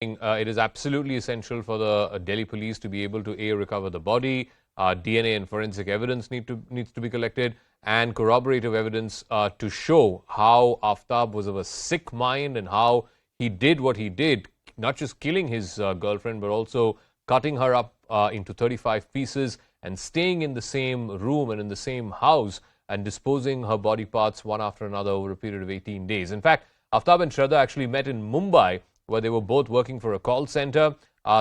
it is absolutely essential for the Delhi police to be able to recover the body. DNA and forensic evidence needs to be collected, and corroborative evidence to show how Aftab was of a sick mind and how he did what he did, not just killing his girlfriend, but also cutting her up into 35 pieces and staying in the same room and in the same house and disposing her body parts one after another over a period of 18 days. In fact, Aftab and Shraddha actually met in Mumbai, where they were both working for a call center.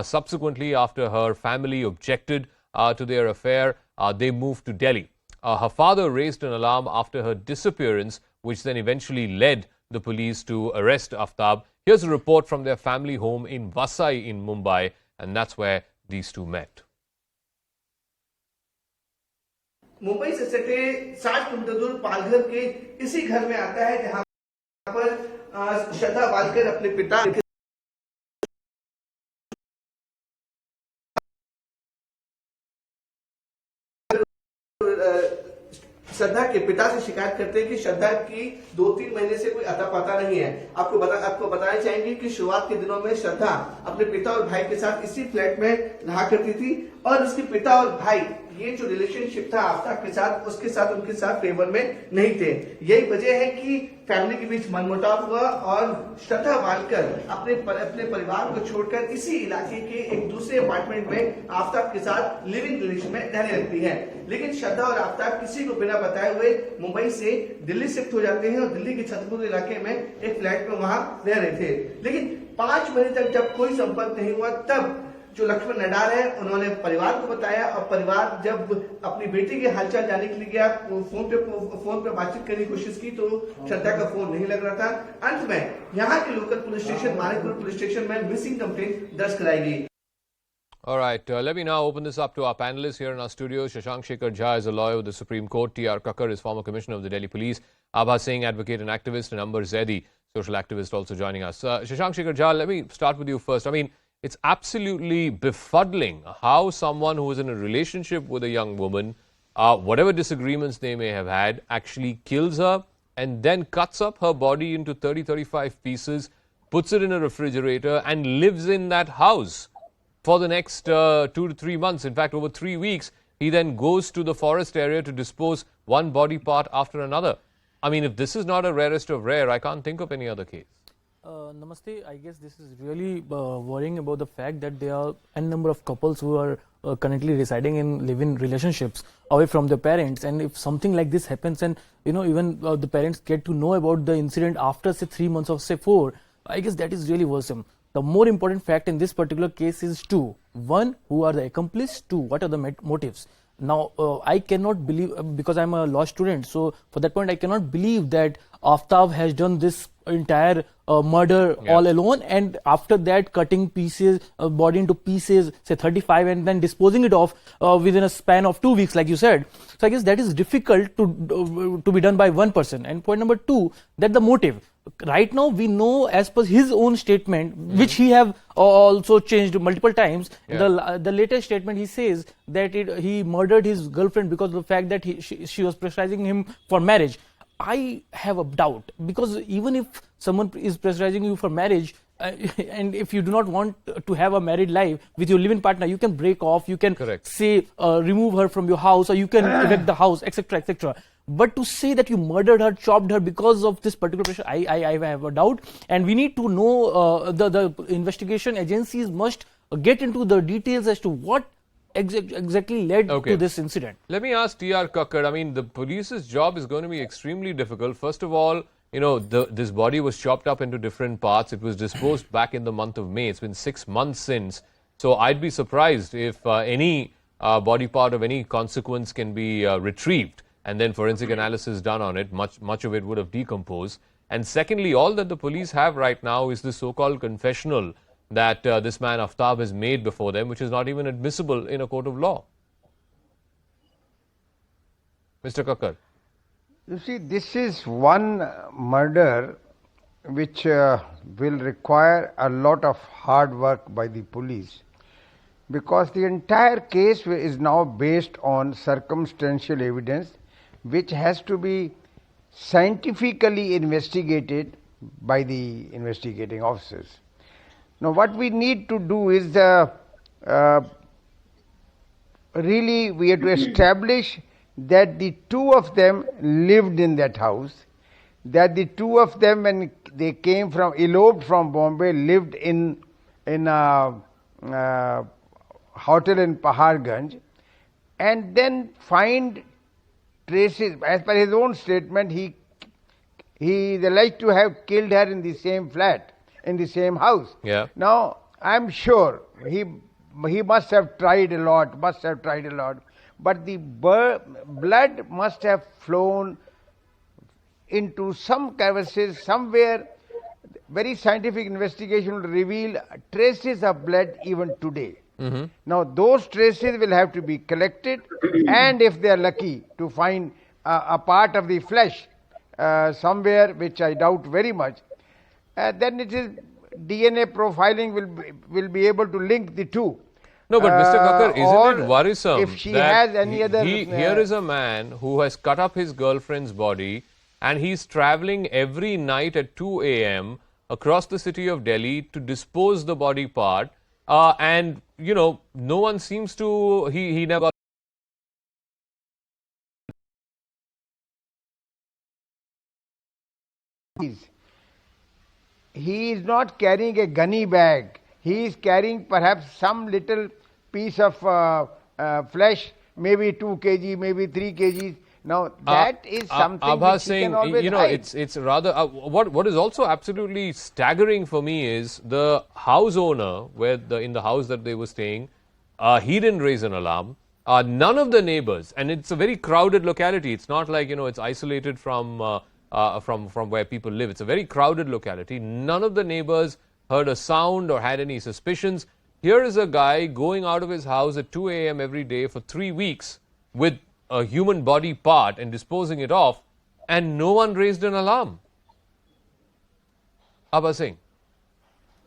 Subsequently, after her family objected to their affair, they moved to Delhi. Her father raised an alarm after her disappearance, which then eventually led the police to arrest Aftab. Here's a report from their family home in Vasai in Mumbai, and that's where these two met. Mumbai से सटे 60 kilometre दूर पालघर के इसी घर में आता है जहां पर श्रद्धा वालकर अपने पिता श्रद्धा के पिता से शिकायत करते हैं कि श्रद्धा की 2-3 महीने से कोई अता पता नहीं है। आपको बताना चाहेंगे कि शुरुआत के दिनों में श्रद्धा अपने पिता और भाई के साथ इसी फ्लैट में रहा करती थी और उसके पिता और भाई ये जो रिलेशनशिप था आफ्ताब के साथ उनके साथ फेवर में नहीं थे। यही वजह है कि फैमिली के बीच मनमुटाव हुआ और श्रद्धा वालकर अपने परिवार को छोड़कर इसी इलाके के एक दूसरे अपार्टमेंट में आफ्ताब के साथ लिविंग रिलेशन में रहने लगती है। लेकिन श्रद्धा और आफ्ताब किसी को बिना बताए हुए मुंबई से दिल्ली शिफ्ट हो जाते हैं और दिल्ली के छतरपुर इलाके में एक फ्लैट में वहां रह रहे थे। लेकिन 5 महीने तक जब कोई संपर्क नहीं हुआ, तब जो लक्ष्मण नडार है उन्होंने परिवार को बताया और परिवार जब अपनी बेटी के हालचाल जानने के लिए गया, फोन पे बातचीत करने की कोशिश की तो श्रद्धा का फोन नहीं लग रहा था। अंत में यहाँ के local police station Manikpur police station में मिसिंग कंप्लेंट दर्ज कराई गई। All right, let me now open this up to our panelists here in our studio. Shashank Shekhar Jha is a lawyer with the Supreme Court. T.R. Kakkar is former commissioner of the Delhi Police. Abha Singh, advocate and activist, and Amber Zaidi, social activist, also joining us. Shashank Shekhar Jha, let me start with you first. I mean, it's absolutely befuddling how someone who is in a relationship with a young woman, whatever disagreements they may have had, actually kills her and then cuts up her body into 30-35 pieces, puts it in a refrigerator and lives in that house for the next 2 to 3 months. In fact, over 3 weeks, he then goes to the forest area to dispose one body part after another. I mean, if this is not a rarest of rare, I can't think of any other case. Namaste. I guess this is really worrying about the fact that there are a number of couples who are currently residing in live-in relationships away from their parents, and if something like this happens and even the parents get to know about the incident after say 3 months or say 4, I guess that is really worrisome. The more important fact in this particular case is two. One, who are the accomplices? Two, what are the motives? Now, I cannot believe, because I'm a law student, so for that point I cannot believe that Aftab has done this entire murder all alone, and after that cutting pieces, body into pieces, say 35, and then disposing it off within a span of 2 weeks, like you said. So I guess that is difficult to be done by one person. And point number two, that the motive. Right now we know, as per his own statement, which he have also changed multiple times, the latest statement he says that he murdered his girlfriend because of the fact that she was pressurizing him for marriage. I have a doubt, because even if someone is pressurizing you for marriage, and if you do not want to have a married life with your living partner, you can break off, you can say remove her from your house, or you can evict the house, etc., etc. But to say that you murdered her, chopped her because of this particular pressure, I have a doubt. And we need to know, the investigation agencies must get into the details as to what exactly led to this incident. Let me ask T.R. Kakkar. I mean, the police's job is going to be extremely difficult. First of all, this body was chopped up into different parts. It was disposed back in the month of May. It's been 6 months since. So I'd be surprised if any body part of any consequence can be retrieved and then forensic analysis done on it. Much of it would have decomposed. And secondly, all that the police have right now is the so-called confessional that this man Aftab has made before them, which is not even admissible in a court of law. Mr. Kakkar. You see, this is one murder which will require a lot of hard work by the police, because the entire case is now based on circumstantial evidence which has to be scientifically investigated by the investigating officers. Now, what we need to do is really we have to establish that the two of them lived in that house, that the two of them, when they came from, eloped from Bombay, lived in a hotel in Paharganj, and then find traces. As per his own statement, he is alleged to have killed her in the same flat, in the same house. Yeah. Now, I'm sure he must have tried a lot, but the blood must have flown into some crevices somewhere. Very scientific investigation will reveal traces of blood even today. Now, those traces will have to be collected, and if they are lucky to find a part of the flesh somewhere, which I doubt very much, then it is DNA profiling will be able to link the two. No, but Mr. Kakkar, isn't it worrisome if she that has any other, here is a man who has cut up his girlfriend's body and he's traveling every night at 2 a.m. across the city of Delhi to dispose the body part, and, you know, no one seems to, he never got he is not carrying a gunny bag. He is carrying perhaps some little piece of flesh, maybe 2 kg, maybe 3 kgs. Now that is something Abha which he saying, can always you know, hide. it's rather, what is also absolutely staggering for me is the house owner, in the house that they were staying, he didn't raise an alarm. None of the neighbors, and it's a very crowded locality. It's not like, you know, it's isolated from where people live. It's a very crowded locality. None of the neighbors heard a sound or had any suspicions. Here is a guy going out of his house at 2 a.m. every day for 3 weeks with a human body part and disposing it off, and no one raised an alarm. Abha Singh.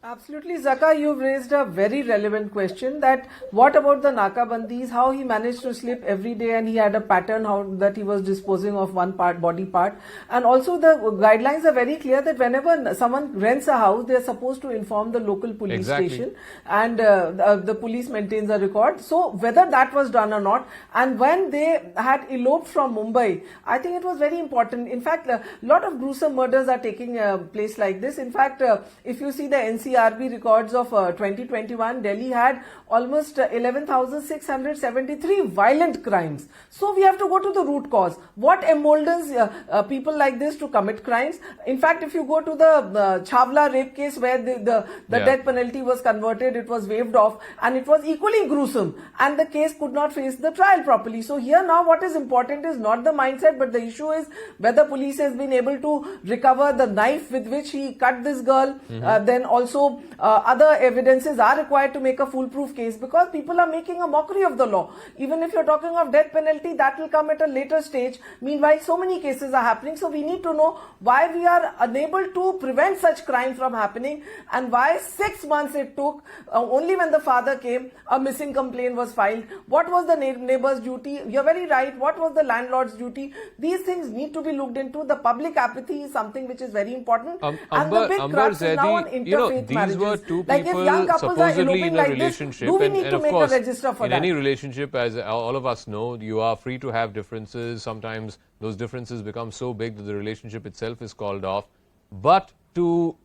Absolutely, Zaka, you've raised a very relevant question that what about the Nakabandis, how he managed to slip every day and he had a pattern how that he was disposing of one body part. And also the guidelines are very clear that whenever someone rents a house, they are supposed to inform the local police station, and the police maintains a record. So whether that was done or not, and when they had eloped from Mumbai, I think it was very important. In fact, a lot of gruesome murders are taking place like this. In fact, if you see the NCRB records of 2021, Delhi had almost 11,673 violent crimes. So we have to go to the root cause. What emboldens people like this to commit crimes? In fact, if you go to the Chhavla rape case where the death penalty was converted, it was waived off, and it was equally gruesome, and the case could not face the trial properly. So here now what is important is not the mindset, but the issue is whether police has been able to recover the knife with which he cut this girl. Then also other evidences are required to make a foolproof case, because people are making a mockery of the law. Even if you're talking of death penalty, that will come at a later stage. Meanwhile, so many cases are happening. So we need to know why we are unable to prevent such crime from happening, and why 6 months it took. Only when the father came, a missing complaint was filed. What was the neighbor's duty? You're very right. What was the landlord's duty? These things need to be looked into. The public apathy is something which is very important. And the big crux is now on interfaith these were two like people if young couples supposedly are in a like relationship, this, do we and, need and to of make course, a register for in that? any relationship, as all of us know, you are free to have differences. Sometimes those differences become so big that the relationship itself is called off. But to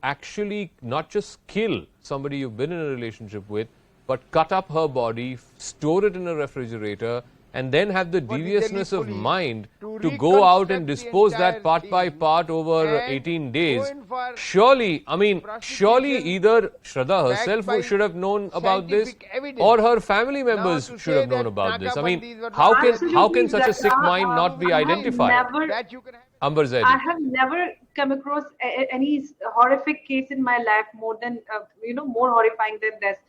actually not just kill somebody you've been in a relationship with, but cut up her body, store it in a refrigerator, and then have the deviousness of mind to go out and dispose that part by part over 18 days. Surely, I mean, surely either Shraddha herself should have known about this, or her family members should have known about this. I mean, how can such a sick mind not be identified? Amber Zaidi. I have never come across any horrific case in my life more than more horrifying than this.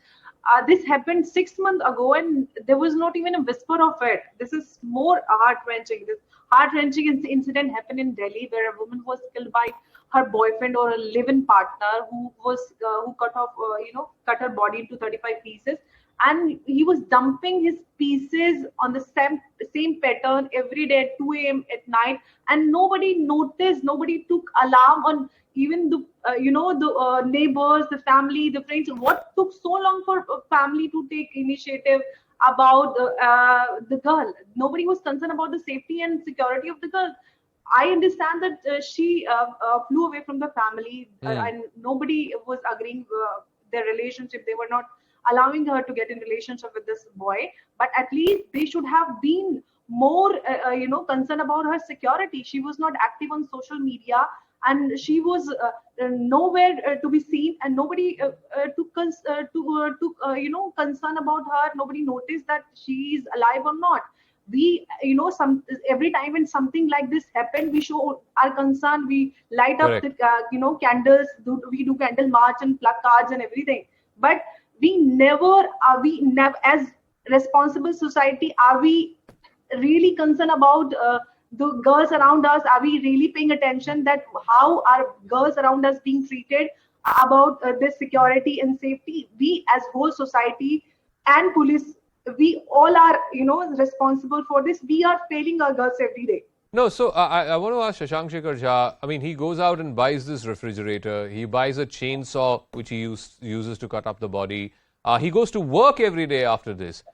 This happened 6 months ago, and there was not even a whisper of it. This is more heart-wrenching. This heart-wrenching incident happened in Delhi, where a woman was killed by her boyfriend or a live-in partner who cut her body into 35 pieces and he was dumping his pieces on the same pattern every day at 2 a.m. at night, and nobody noticed, nobody took alarm on, even the the neighbors, the family, the friends. What took so long for family to take initiative about the girl? Nobody was concerned about the safety and security of the girl. I understand that she flew away from the family, and nobody was agreeing their relationship. They were not allowing her to get in relationship with this boy. But at least they should have been more, concerned about her security. She was not active on social media, and she was nowhere to be seen, and nobody took concern about her. Nobody noticed that she is alive or not. We, every time when something like this happened, we show our concern. We light up Correct. the candles. We do candle march and placards and everything. But we never as responsible society, are we really concerned about the girls around us? Are we really paying attention that how are girls around us being treated, about their security and safety? We as whole society and police, we all are responsible for this. We are failing our girls every day. No, so I want to ask Shashank Shekhar Jha. I mean, he goes out and buys this refrigerator. He buys a chainsaw which he uses to cut up the body. He goes to work every day after this.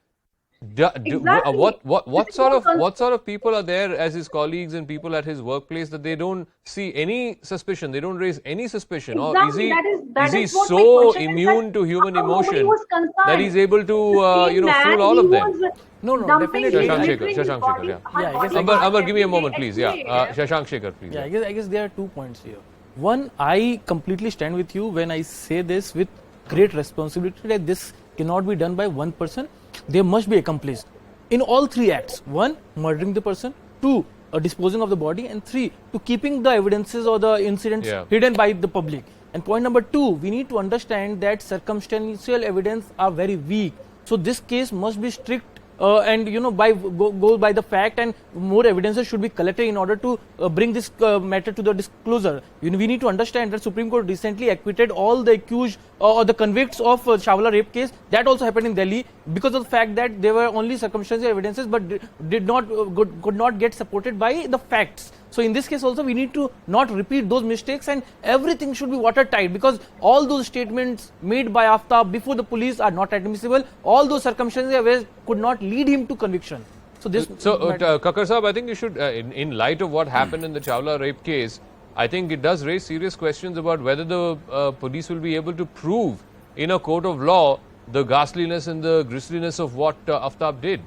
Exactly. What sort of people are there as his colleagues and people at his workplace that they don't see any suspicion? They don't raise any suspicion. Exactly. Or is he That is what my so question is, immune that to human how nobody emotion was concerned. that he's able to The same man, fool all he of them? was No, dumping definitely. his Shashank littering Shekhar, his body- yeah. her Yeah, I guess- body Amber, parts give me a every moment, day, please. every Yeah, day. Shashank Shekhar, please. Yeah, I guess there are 2 points here. One, I completely stand with you when I say this with great responsibility that this cannot be done by one person. There must be accomplice in all 3 acts. 1, murdering the person. 2, disposing of the body. And 3, to keeping the evidences or the incidents hidden by the public. And point number 2, we need to understand that circumstantial evidence are very weak. So this case must be strict. And go by the fact, and more evidences should be collected in order to bring this matter to the disclosure. We need to understand that Supreme Court recently acquitted all the accused or the convicts of Chawla rape case. That also happened in Delhi because of the fact that there were only circumstantial evidences, but could not get supported by the facts. So in this case also we need to not repeat those mistakes, and everything should be watertight, because all those statements made by Aaftab before the police are not admissible. All those circumstances could not lead him to conviction. So Kakar Sahab, I think you should, in light of what happened in the Chawla rape case, I think it does raise serious questions about whether the police will be able to prove in a court of law the ghastliness and the grisliness of what Aftab did.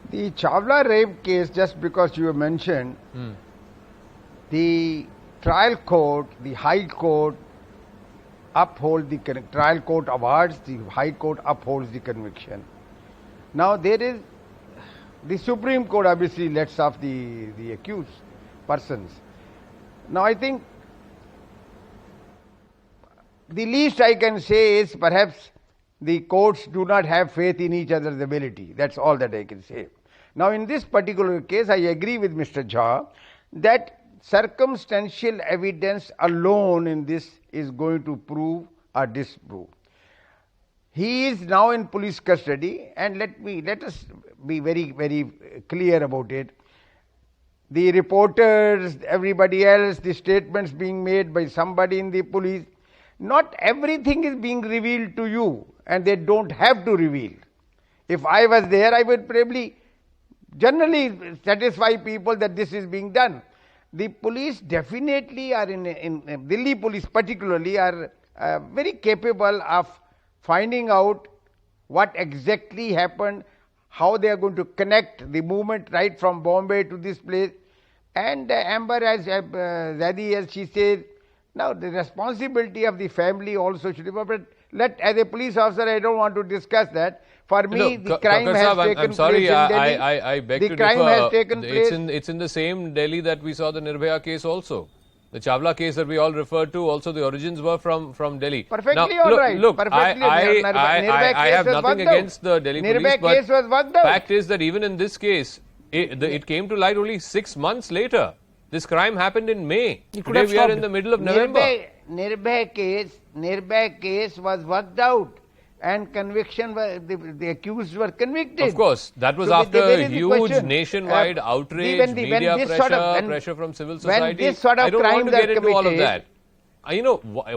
The Chawla rape case, just because you have mentioned, the trial court, the High Court uphold the trial court awards, the High Court upholds the conviction. Now there is the Supreme Court obviously lets off the accused persons. Now I think the least I can say is perhaps the courts do not have faith in each other's ability. That's all that I can say. Now in this particular case, I agree with Mr. Jha that circumstantial evidence alone in this is going to prove or disprove. He is now in police custody, and let us be very, very clear about it. The reporters, everybody else, the statements being made by somebody in the police, not everything is being revealed to you, and they don't have to reveal. If I was there, I would probably generally satisfy people that this is being done. The police definitely are in Delhi police particularly are very capable of finding out what exactly happened, how they are going to connect the movement right from Bombay to this place. And Amber, as Zadi, as she says, now the responsibility of the family also should be, but as a police officer, I don't want to discuss that. For me, the crime has taken place in Delhi. I beg to differ. The crime has taken place. It's in the same Delhi that we saw the Nirbhaya case also. The Chawla case that we all referred to, also the origins were from Delhi. Perfectly now, all right. Look, Perfectly. I have nothing against the Delhi police, case was but worked out. fact is that even in this case, it came to light only 6 months later. This crime happened in May. Today we are in the middle of November. Nirbhay case was worked out, and conviction were the accused were convicted. Of course, that was So after there is the huge question, nationwide outrage, media pressure, pressure from civil society. When this sort of I don't want to crimes get are into all of committed, that.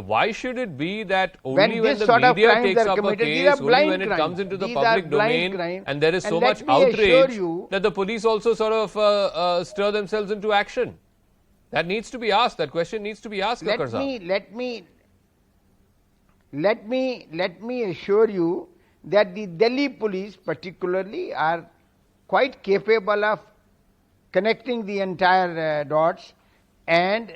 Why should it be that when only when this the sort of media crimes takes are up a committed, these case, are only blind when it crimes. comes into the These are public blind domain, crimes. and there is so And much let me assure outrage you, that the police also sort of stir themselves into action? That needs to be asked. That question needs to be asked, Kakkar Saab. let me assure you that the Delhi police particularly are quite capable of connecting the entire dots and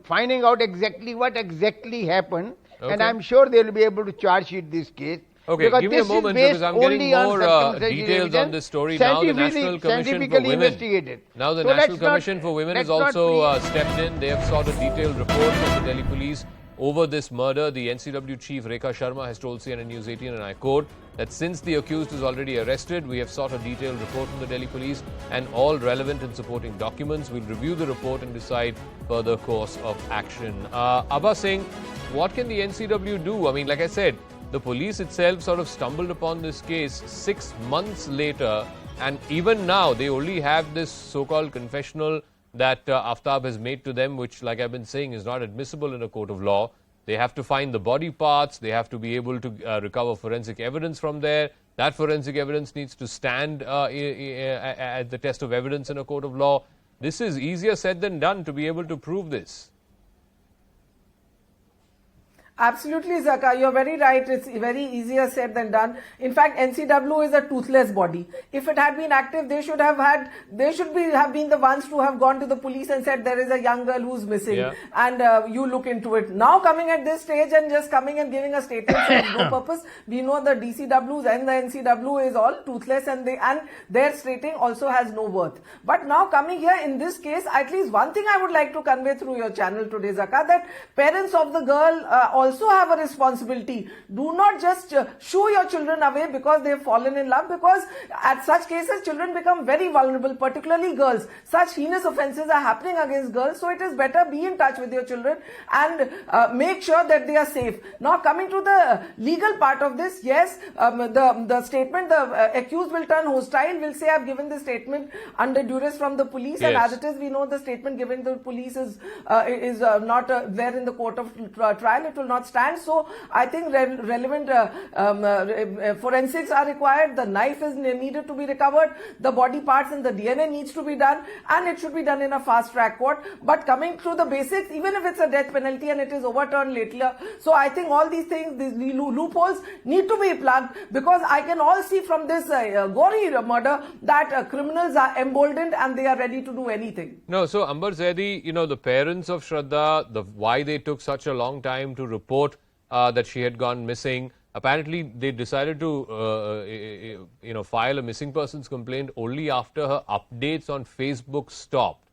finding out exactly what exactly happened, and Okay. I'm sure they will be able to charge sheet this case. Okay, because give me a this is moment based because I'm getting only on more circumstantial details on evidence, this story. Now the National Commission for scientifically Women. investigated. Now the So National let's not- Commission for Women has let's not also stepped in. They have sought a detailed report from the Delhi police over this murder. The NCW chief Rekha Sharma has told CNN News 18, and I quote, that since the accused is already arrested, we have sought a detailed report from the Delhi police and all relevant and supporting documents. We'll review the report and decide further course of action. Abba Singh, what can the NCW do? I mean, like I said, the police itself sort of stumbled upon this case 6 months later, and even now they only have this so-called confessional that Aftab has made to them, which, like I've been saying, is not admissible in a court of law. They have to find the body parts. They have to be able to recover forensic evidence from there. That forensic evidence needs to stand at the test of evidence in a court of law. This is easier said than done to be able to prove this. Absolutely, Zaka. You're very right. It's very easier said than done. In fact, NCW is a toothless body. If it had been active, they should have been the ones to have gone to the police and said there is a young girl who's missing, and you look into it. Now coming at this stage and just coming and giving a statement for no purpose. We know the DCWs and the NCW is all toothless, and their stating also has no worth. But now coming here in this case, at least one thing I would like to convey through your channel today, Zaka, that parents of the girl also have a responsibility. Do not just shoo your children away because they have fallen in love, because at such cases children become very vulnerable, particularly girls. Such heinous offences are happening against girls, so it is better be in touch with your children and make sure that they are safe. Now coming to the legal part of this, yes, the statement, the accused will turn hostile, will say I've given this statement under duress from the police, and as it is, we know the statement given to the police is not there in the court of trial. It will not stand. So I think relevant forensics are required. The knife is needed to be recovered. The body parts and the DNA needs to be done, and it should be done in a fast track court. But coming to the basics, even if it's a death penalty and it is overturned later, so I think all these things, these loopholes need to be plugged, because I can all see from this gory murder that criminals are emboldened and they are ready to do anything. No, so Ambar Zaidi, the parents of Shraddha, why they took such a long time to report that she had gone missing. Apparently, they decided to, file a missing persons complaint only after her updates on Facebook stopped.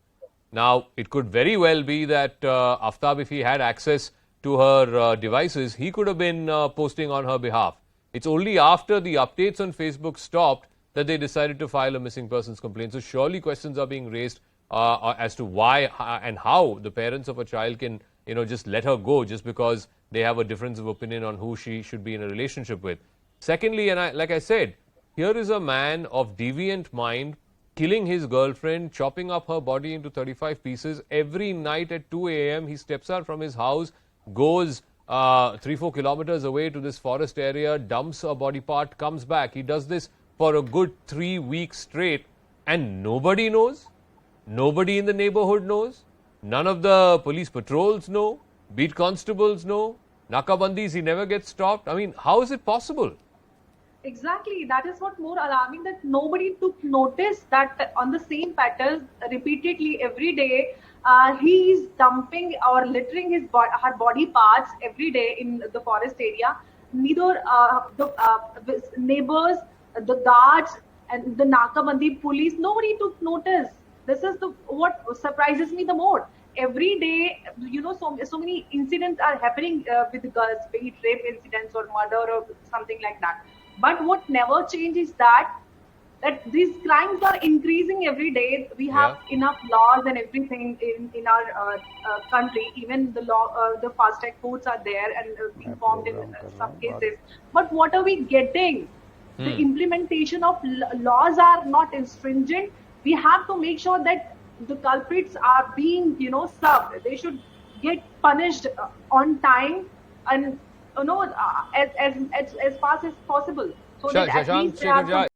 Now, it could very well be that Aftab, if he had access to her devices, he could have been posting on her behalf. It's only after the updates on Facebook stopped that they decided to file a missing persons complaint. So surely questions are being raised as to why and how the parents of a child can, just let her go just because they have a difference of opinion on who she should be in a relationship with. Secondly, and like I said, here is a man of deviant mind killing his girlfriend, chopping up her body into 35 pieces. Every night at 2 a.m., he steps out from his house, goes 3-4 kilometers away to this forest area, dumps a body part, comes back. He does this for a good 3 weeks straight, and nobody knows. Nobody in the neighborhood knows. None of the police patrols know. Beat constables know. Nakabandis, he never gets stopped. I mean, how is it possible? Exactly. That is what more alarming, that nobody took notice that on the same patterns repeatedly every day, he is dumping or littering her body parts every day in the forest area. Neither the neighbors, the guards, and the Nakabandi police, nobody took notice. This is what surprises me the more. Every day, so many incidents are happening with girls, be it rape incidents or murder or something like that. But what never changes is that that these crimes are increasing every day. We have enough laws and everything in our country. Even the law, the fast track courts are there and being formed in some cases. But what are we getting? The implementation of laws are not stringent. We have to make sure that the culprits are being, served. They should get punished on time and as fast as possible. So that at Shashank least they have Shekhar,